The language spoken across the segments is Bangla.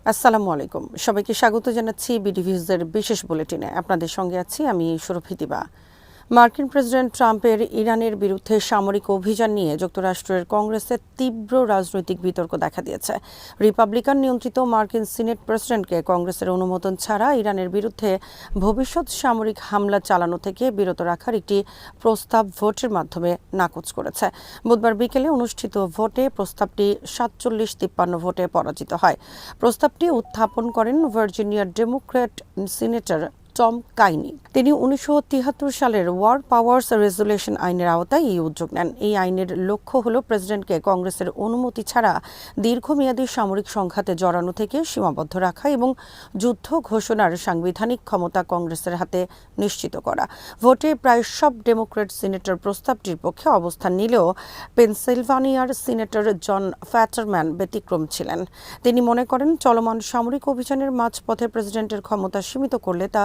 আসসালামু আলাইকুম। সবাইকে স্বাগত জানাচ্ছি বিডিভিউজের বিশেষ বুলেটিনে। আপনাদের সঙ্গে আছি আমি সুরভিতিবা। মার্কিন প্রেসিডেন্ট ট্রাম্পের ইরানের বিরুদ্ধে সামরিক অভিযান নিয়ে যুক্তরাষ্ট্রের কংগ্রেসে তীব্র রাজনৈতিক বিতর্ক দেখা দিয়েছে। রিপাবলিকান নিয়ন্ত্রিত মার্কিন সিনেট প্রেসিডেন্টকে কংগ্রেসের অনুমোদন ছাড়া ইরানের বিরুদ্ধে ভবিষ্যৎ সামরিক হামলা চালানো থেকে বিরত রাখার একটি প্রস্তাব ভোটের মাধ্যমে নাকচ করেছে। বুধবার বিকেলে অনুষ্ঠিত ভোটে প্রস্তাবটি ৪৭-৫৩ ভোটে পরাজিত হয়। প্রস্তাবটি উত্থাপন করেন ভার্জিনিয়ার ডেমোক্র্যাট সিনেটর টম কাইনি। তিনি ১৯৭৩ সালের ওয়ার পাওয়ার্স রেজুলেশন আইনের আওতায় এই উদ্যোগ নেন। এই আইনের লক্ষ্য হল প্রেসিডেন্টকে কংগ্রেসের অনুমতি ছাড়া দীর্ঘমেয়াদী সামরিক সংঘাতে জড়ানো থেকে সীমাবদ্ধ রাখা এবং যুদ্ধ ঘোষণার সাংবিধানিক ক্ষমতা কংগ্রেসের হাতে নিশ্চিত করা। ভোটে প্রায় সব ডেমোক্র্যাট সিনেটর প্রস্তাবটির পক্ষে অবস্থান নিলেও পেনসিলভানিয়ার সিনেটর জন ফ্যাটারম্যান ব্যতিক্রম ছিলেন। তিনি মনে করেন চলমান সামরিক অভিযানের মাঝপথে প্রেসিডেন্টের ক্ষমতা সীমিত করলে তা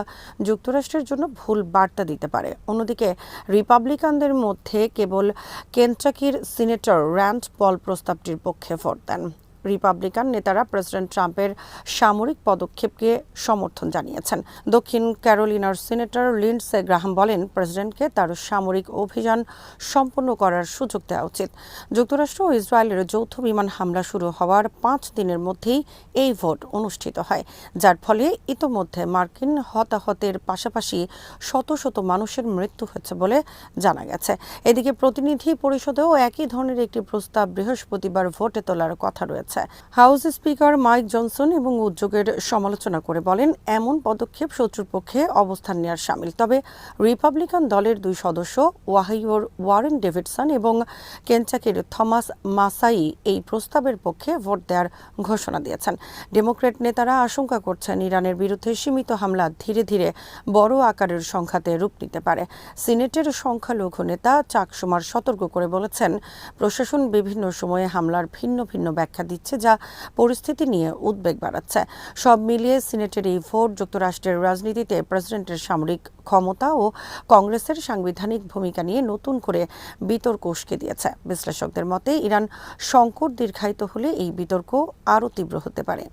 যুক্তরাষ্ট্রের জন্য ভুল বার্তা দিতে পারে। অন্যদিকে রিপাবলিকানদের মধ্যে কেবল কেনটাকির সিনেটর র্যান্ড পল প্রস্তাবটির পক্ষে ভোট দেন। রিপাবলিকান নেতারা প্রেসিডেন্ট ট্রাম্পের সামরিক পদক্ষেপকে সমর্থন জানিয়েছেন। দক্ষিণ ক্যারোলিনার সিনেটর লিন্ডসে গ্রাহাম বলেন, প্রেসিডেন্টকে তার সামরিক অভিযান সম্পন্ন করার সুযোগ দেওয়া উচিত। যুক্তরাষ্ট্র ও ইসরায়েলের যৌথ বিমান হামলা শুরু হওয়ার ৫ দিনের মধ্যেই এই ভোট অনুষ্ঠিত হয়, যার ফলে ইতোমধ্যে মার্কিন হতাহতের পাশাপাশি শত শত মানুষের মৃত্যু হয়েছে বলে জানা গেছে। এদিকে প্রতিনিধি পরিষদেও একই ধরনের একটি প্রস্তাব বৃহস্পতিবার ভোটে তোলার কথা রয়েছে। হাউস স্পিকার মাইক জনসন এবং উদ্যোগের সমালোচনা করে বলেন, এমন পদক্ষেপ শত্রুর পক্ষে অবস্থান নেওয়ার শামিল। তবে রিপাবলিকান দলের ২ সদস্য ওয়াহিওর ওয়ারেন ডেভিডসন এবং কেনটাকির থমাস মাসাই এই প্রস্তাবের পক্ষে ভোট দেওয়ার ঘোষণা দিয়েছেন। ডেমোক্র্যাট নেতারা আশঙ্কা করছেন ইরানের বিরুদ্ধে সীমিত হামলা ধীরে ধীরে বড় আকারের সংঘাতে রূপ নিতে পারে। সিনেটের সংখ্যালঘু নেতা চাক শুমার সতর্ক করে বলেছেন, প্রশাসন বিভিন্ন সময়ে হামলার ভিন্ন ভিন্ন ব্যাখ্যা দিচ্ছে, যা পরিস্থিতি নিয়ে উদ্বেগ বাড়াচ্ছে। সব মিলিয়ে সিনেটের এই ভোট যুক্তরাষ্ট্রের রাজনীতিতে প্রেসিডেন্টের সামরিক ক্ষমতা ও কংগ্রেসের সাংবিধানিক ভূমিকা নিয়ে নতুন করে বিতর্ক উস্কে দিয়েছে। বিশ্লেষকদের মতে ইরান সংকট দীর্ঘায়িত হলে এই বিতর্ক আরও তীব্র হতে পারে।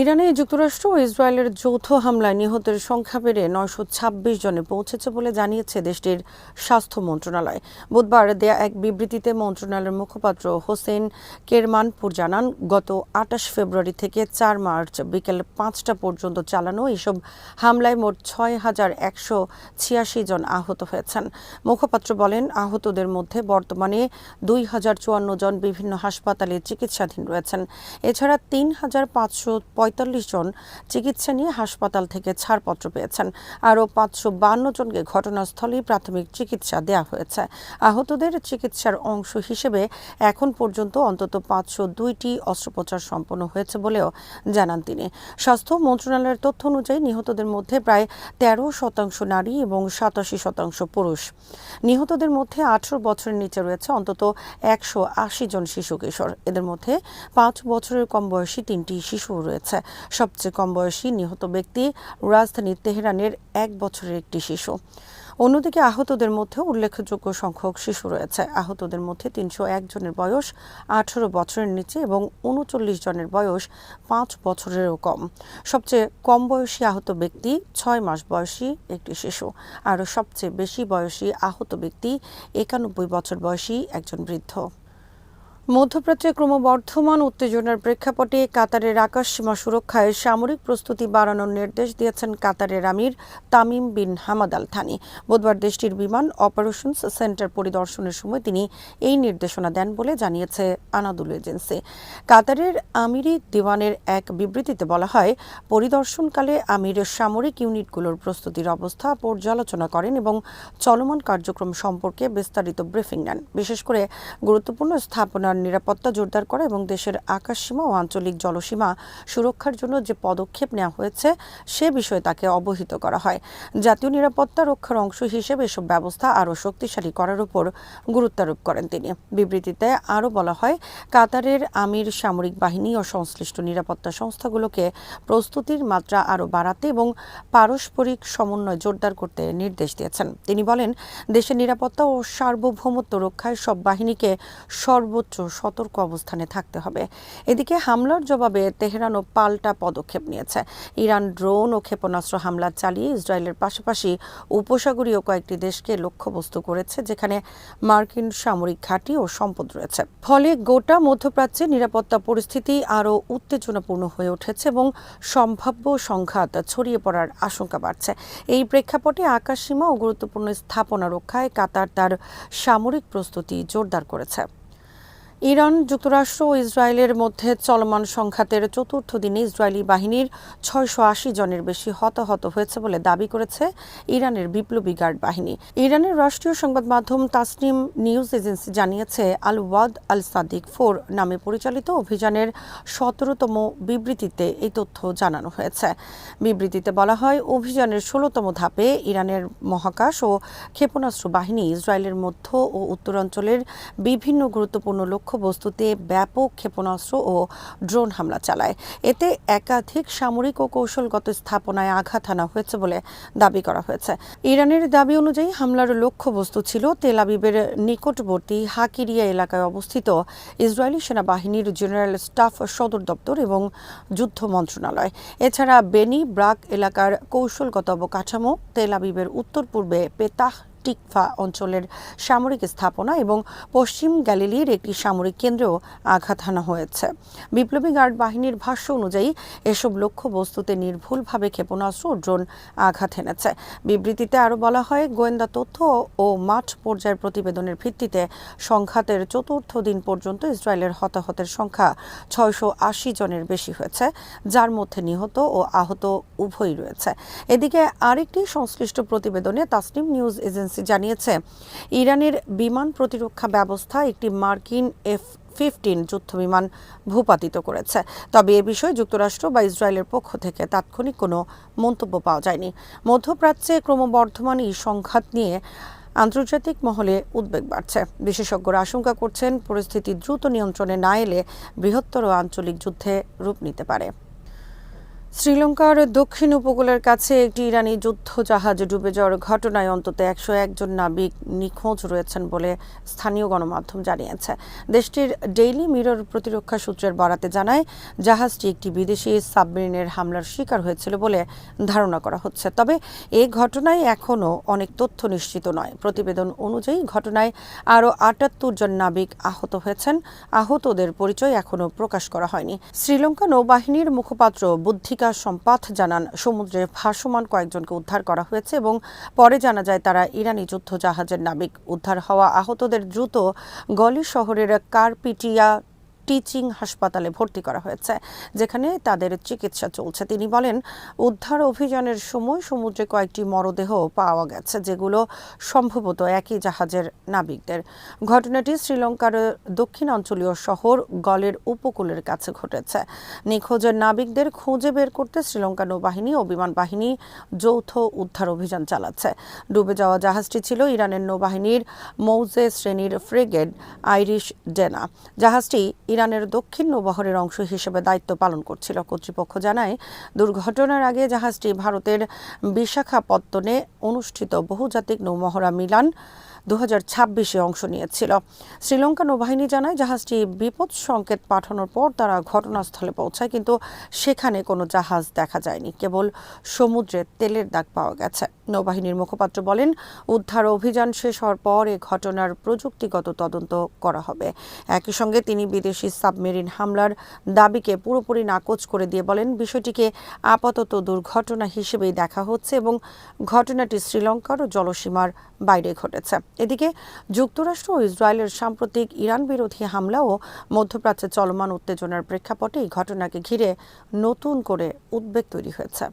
ইরানে যুক্তরাষ্ট্র ও ইসরায়েলের যৌথ হামলায় নিহতের সংখ্যা বেড়ে ৯২৬ জনে পৌঁছেছে বলে জানিয়েছে দেশটির স্বাস্থ্য মন্ত্রণালয়। বুধবার দেয়া এক বিবৃতিতে মন্ত্রণালয়ের মুখপাত্র হোসেন কেরমানপুর জানান, গত ২৮ ফেব্রুয়ারি থেকে ৪ মার্চ বিকেল ৫টা পর্যন্ত চালানো এসব হামলায় মোট ৬,১৮৬ জন আহত হয়েছেন। মুখপাত্র বলেন, আহতদের মধ্যে বর্তমানে ২,০৫৪ জন বিভিন্ন হাসপাতালে চিকিৎসাধীন রয়েছেন। এছাড়া ৩,৫৪৫ জন চিকিৎসা নিয়ে হাসপাতাল থেকে ছাড়পত্র পেয়েছেন। আরও ৫৫২ জনকে ঘটনাস্থলেই প্রাথমিক চিকিৎসা দেওয়া হয়েছে। আহতদের চিকিৎসার অংশ হিসেবে এখন পর্যন্ত অন্তত ৫০২টি অস্ত্রোপচার সম্পন্ন হয়েছে বলেও জানান তিনি। স্বাস্থ্য মন্ত্রণালয়ের তথ্য অনুযায়ী নিহতদের মধ্যে প্রায় ১৩% নারী এবং ৮৭% পুরুষ। নিহতদের মধ্যে ১৮ বছরের নিচে রয়েছে অন্তত ১৮০ জন শিশু কিশোর। এদের মধ্যে ৫ বছরের কম বয়সী ৩টি শিশু রয়েছে। সবচেয়ে কম বয়সী নিহত ব্যক্তি রাজধানী তেহরানের ১ বছরের একটি শিশু। অন্যদিকে আহতদের মধ্যে উল্লেখযোগ্য সংখ্যক শিশু রয়েছে। আহতদের মধ্যে ৩০১ জনের বয়স ১৮ বছরের নিচে এবং ৩৯ জনের বয়স ৫ বছরেরও কম। সবচেয়ে কম বয়সী আহত ব্যক্তি ৬ মাস বয়সী একটি শিশু। আর সবচেয়ে বেশি বয়সী আহত ব্যক্তি ৯১ বছর বয়সী একজন বৃদ্ধ। মধ্যপ্রাচ্যে ক্রমবর্ধমান উত্তেজনার প্রেক্ষাপটে কাতারের আকাশসীমা সুরক্ষায় সামরিক প্রস্তুতি বাড়ানোর নির্দেশ দিয়েছেন কাতারের আমির Tamim bin Hamad Al Thani. বুধবার দেশটির বিমান অপারেশনস সেন্টার পরিদর্শনের সময় তিনি এই নির্দেশনা দেন বলে জানিয়েছে আনাদুলু এজেন্সি। কাতারের আমিরি দিওয়ানের এক বিবৃতিতে বলা হয়, পরিদর্শনকালে আমির সামরিক ইউনিটগুলোর প্রস্তুতির অবস্থা পর্যালোচনা করেন এবং চলমান কার্যক্রম সম্পর্কে বিস্তারিত ব্রিফিং নেন। বিশেষ করে গুরুত্বপূর্ণ স্থাপনার নিরাপত্তা জোরদার করা এবং দেশের আকাশসীমা ও আঞ্চলিক জলসীমা সুরক্ষার জন্য যে পদক্ষেপ নেওয়া হয়েছে সে বিষয়ে তাকে অবহিত করা হয়। জাতীয় নিরাপত্তা রক্ষার অংশ হিসেবে এসব ব্যবস্থা আরও শক্তিশালী করার উপর গুরুত্বারোপ করেন তিনি। বিবৃতিতে আরও বলা হয়, কাতারের আমির সামরিক বাহিনী ও সংশ্লিষ্ট নিরাপত্তা সংস্থাগুলোকে প্রস্তুতির মাত্রা আরও বাড়াতে এবং পারস্পরিক সমন্বয় জোরদার করতে নির্দেশ দিয়েছেন। তিনি বলেন, দেশের নিরাপত্তা ও সার্বভৌমত্ব রক্ষায় সব বাহিনীকে সর্বোচ্চ সতর্ক অবস্থানে থাকতে হবে। এদিকে হামলার জবাবে তেহরানও পাল্টা পদক্ষেপ নিয়েছে। ইরান ড্রোন ও ক্ষেপণাস্ত্র হামলা চালিয়ে ইসরায়েলের পাশাপাশি উপসাগরীয় কয়েকটি দেশকে লক্ষ্যবস্তু করেছে, যেখানে মার্কিন সামরিক ঘাঁটি ও সম্পদ রয়েছে। ফলে গোটা মধ্যপ্রাচ্যে নিরাপত্তা পরিস্থিতি আরও উত্তেজনাপূর্ণ হয়ে উঠেছে এবং সম্ভাব্য সংঘাত ছড়িয়ে পড়ার আশঙ্কা বাড়ছে। এই প্রেক্ষাপটে আকাশসীমা ও গুরুত্বপূর্ণ স্থাপনা রক্ষায় কাতার তার সামরিক প্রস্তুতি জোরদার করেছে। ইরান, যুক্তরাষ্ট্র ও ইসরায়েলের মধ্যে চলমান সংঘাতের চতুর্থ দিনে ইসরায়েলি বাহিনীর ৬৮০ জনের বেশি হতাহত হয়েছে বলে দাবি করেছে ইরানের বিপ্লবী গার্ড বাহিনী। ইরানের রাষ্ট্রীয় সংবাদ মাধ্যম তাসনিম নিউজ এজেন্সি জানিয়েছে, আল ওয়াদ আল সাদিক 4 নামে পরিচালিত অভিযানের ১৭তম বিবৃতিতে এই তথ্য জানানো হয়েছে। বিবৃতিতে বলা হয়, অভিযানের ১৬তম ধাপে ইরানের মহাকাশ ও ক্ষেপণাস্ত্র বাহিনী ইসরায়েলের মধ্য ও উত্তরাঞ্চলের বিভিন্ন গুরুত্বপূর্ণ লক্ষ্যবস্তুতে ব্যাপক ক্ষেপণাস্ত্র ও ড্রোন হামলা চালায়। এতে একাধিক সামরিক ও কৌশলগত স্থাপনায় আঘাত হানা হয়েছে বলে দাবি করা হয়েছে। ইরানের দাবি অনুযায়ী হামলার লক্ষ্যবস্তু ছিল তেল আবিবের নিকটবর্তী হাকিরিয়া এলাকায় অবস্থিত ইসরায়েলি সেনাবাহিনীর জেনারেল স্টাফ সদর দপ্তর এবং যুদ্ধ মন্ত্রণালয়। এছাড়া বেনি ব্রাক এলাকার কৌশলগত অবকাঠামো, তেল আবিবের উত্তর পূর্বে পেতাহ টিকফা অঞ্চলের সামরিক স্থাপনা এবং পশ্চিম গ্যালিলির একটি সামরিক কেন্দ্রেও আঘাত হানা হয়েছে। বিপ্লবী গার্ড বাহিনীর ভাষ্য অনুযায়ী এসব লক্ষ্যবস্তুতে নির্ভুলভাবে ক্ষেপণাস্ত্র ও ড্রোন আঘাত হেনেছে। বিবৃতিতে আরও বলা হয়, গোয়েন্দা তথ্য ও মাঠ পর্যায়ের প্রতিবেদনের ভিত্তিতে সংঘাতের চতুর্থ দিন পর্যন্ত ইসরায়েলের হতাহতের সংখ্যা ৬৮০ জনের বেশি হয়েছে, যার মধ্যে নিহত ও আহত উভয়ই রয়েছে। এদিকে আরেকটি সংশ্লিষ্ট প্রতিবেদনে তাসনিম নিউজ এজেন্সি জানিয়েছে, ইরানের বিমান প্রতিরক্ষা ব্যবস্থা একটি মার্কিন F-15 যুদ্ধবিমান ভূপাতিত করেছে। তবে এ বিষয়ে যুক্তরাষ্ট্র বা ইসরায়েলের পক্ষ থেকে তাৎক্ষণিক কোনো মন্তব্য পাওয়া যায়নি। মধ্যপ্রাচ্যে ক্রমবর্ধমান এই সংঘাত নিয়ে আন্তর্জাতিক মহলে উদ্বেগ বাড়ছে। বিশেষজ্ঞরা আশঙ্কা করছেন, পরিস্থিতি দ্রুত নিয়ন্ত্রণে না এলে বৃহত্তর আঞ্চলিক যুদ্ধে রূপ নিতে পারে। শ্রীলঙ্কার দক্ষিণ উপকূলের কাছে একটি ইরানি যুদ্ধজাহাজ ডুবে যাওয়ার ঘটনায় অন্তত ১০১ জন নাবিক নিখোঁজ রয়েছেন বলে স্থানীয় গণমাধ্যম জানিয়েছে। দেশটির ডেইলি মিরর প্রতিরক্ষা সূত্রের বরাতে জানায়, জাহাজটি একটি বিদেশি সাবমেরিনের হামলার শিকার হয়েছিল বলে ধারণা করা হচ্ছে। তবে এই ঘটনায় এখনও অনেক তথ্য নিশ্চিত নয়। প্রতিবেদন অনুযায়ী ঘটনায় আরও ৭৮ জন নাবিক আহত হয়েছেন। আহতদের পরিচয় এখনও প্রকাশ করা হয়নি। শ্রীলঙ্কা নৌবাহিনীর মুখপাত্র বুদ্ধিকা সম্পাথ জানান, সমুদ্রে ভাসমান কয়েকজনকে উদ্ধার করা হয়েছে এবং পরে জানা যায় তারা ইরানি যুদ্ধজাহাজের নাবিক। উদ্ধার হওয়া আহতদের দ্রুত গলি শহরের কারপিটিয়া টিচিং হাসপাতালে ভর্তি করা হয়েছে, যেখানে তাদের চিকিৎসা চলছে। তিনি বলেন, উদ্ধার অভিযানের সময় সমুদ্রে কয়েকটি মরদেহ পাওয়া গেছে, যেগুলো সম্ভবত একই জাহাজের নাবিকদের। ঘটনাটি শ্রীলঙ্কার দক্ষিণাঞ্চলীয় শহর গলের উপকূলের কাছে ঘটেছে। নিখোঁজের নাবিকদের খুঁজে বের করতে শ্রীলঙ্কা নৌবাহিনী ও বিমান বাহিনী যৌথ উদ্ধার অভিযান চালাচ্ছে। ডুবে যাওয়া জাহাজটি ছিল ইরানের নৌবাহিনীর মৌজে শ্রেণীর ফ্রিগেট আইরিশ ডেনা। জাহাজটি ইরানের দক্ষিণ নৌবহরের অংশ হিসেবে দায়িত্ব পালন করছিল। কর্তৃপক্ষ জানায়, দুর্ঘটনার আগে জাহাজটি ভারতের বিশাখাপত্তনে অনুষ্ঠিত বহুজাতিক নৌমহড়া মিলান ২০২৬-এ অংশ নিয়েছিল। শ্রীলঙ্কা নৌবাহিনী জানায়, জাহাজটি বিপদ সংকেত পাঠানোর পর তারা ঘটনাস্থলে পৌঁছায়, কিন্তু সেখানে কোনো জাহাজ দেখা যায়নি, কেবল সমুদ্রে তেলের দাগ পাওয়া গেছে। নৌবাহিনীর মুখপাত্র বলেন, উদ্ধার অভিযান শেষ হওয়ার পর এ ঘটনার প্রযুক্তিগত তদন্ত করা হবে। একই সঙ্গে তিনি বিদেশি সাবমেরিন হামলার দাবিকে পুরোপুরি নাকচ করে দিয়ে বলেন, বিষয়টিকে আপাতত দুর্ঘটনা হিসেবেই দেখা হচ্ছে এবং ঘটনাটি শ্রীলঙ্কার জলসীমার বাইরে ঘটেছে। এদিকে যুক্তরাষ্ট্র ও ইসরায়েলের সাম্প্রতিক ইরান বিরোধী হামলা ও মধ্যপ্রাচ্যে চলমান উত্তেজনার প্রেক্ষাপটে এই ঘটনাকে ঘিরে নতুন করে উদ্বেগ তৈরি হয়েছে।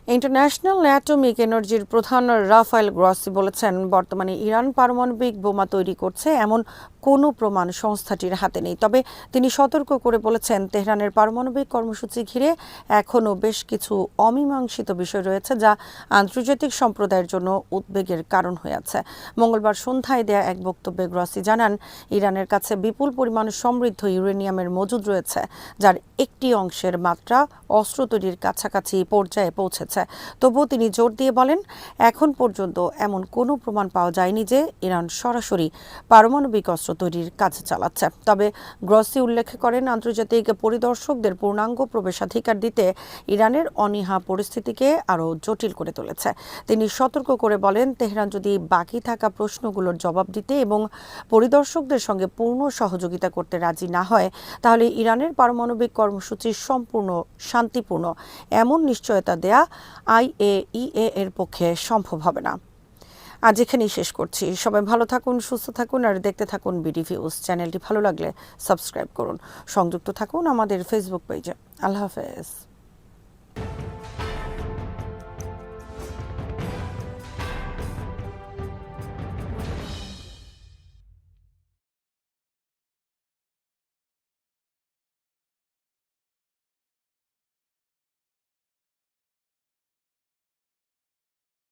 ইন্টারন্যাশনাল অ্যাটমিক এনার্জির প্রধান রাফায়েল গ্রসি বলেছেন, বর্তমানে ইরান পারমাণবিক বোমা তৈরি করছে এমন কোনো প্রমাণ সংস্থাটির হাতে নেই। তবে তিনি সতর্ক করে বলেছেন, তেহরানের পারমাণবিক কর্মসূচি ঘিরে এখনও বেশ কিছু অমীমাংসিত বিষয় রয়েছে, যা আন্তর্জাতিক সম্প্রদায়ের জন্য উদ্বেগের কারণ হয়ে আছে। মঙ্গলবার সন্ধ্যায় দেয়া এক বক্তব্যে গ্রসি জানান, ইরানের কাছে বিপুল পরিমাণ সমৃদ্ধ ইউরেনিয়ামের মজুদ রয়েছে, যার একটি অংশের মাত্রা অস্ত্র তৈরির কাছাকাছি পর্যায়ে পৌঁছেছে। হয়েছে। তবুও তিনি জোর দিয়ে বলেন, এখন পর্যন্ত এমন কোনো প্রমাণ পাওয়া যায়নি যে ইরান সরাসরি পারমাণবিক অস্ত্র তৈরির কাজ চালাচ্ছে। তবে গ্রসি উল্লেখ করেন, আন্তর্জাতিক পরিদর্শকদের পূর্ণাঙ্গ প্রবেশাধিকার দিতে ইরানের অনীহা পরিস্থিতিকে আরও জটিল করে তুলেছে। তিনি সতর্ক করে বলেন, তেহরান যদি বাকি থাকা প্রশ্নগুলোর জবাব দিতে এবং পরিদর্শকদের সঙ্গে পূর্ণ সহযোগিতা করতে রাজি না হয়, তাহলে ইরানের পারমাণবিক কর্মসূচি সম্পূর্ণ শান্তিপূর্ণ এমন নিশ্চয়তা দেয়া IAEA এর পক্ষে সম্ভব হবে না। আজ এখানেই শেষ করছি। সবাই ভালো থাকুন, সুস্থ থাকুন আর দেখতে থাকুন বিডিভিউজ। চ্যানেলটি ভালো লাগলে সাবস্ক্রাইব করুন। সংযুক্ত থাকুন আমাদের ফেসবুক পেজে। আল্লাহ হাফেজ।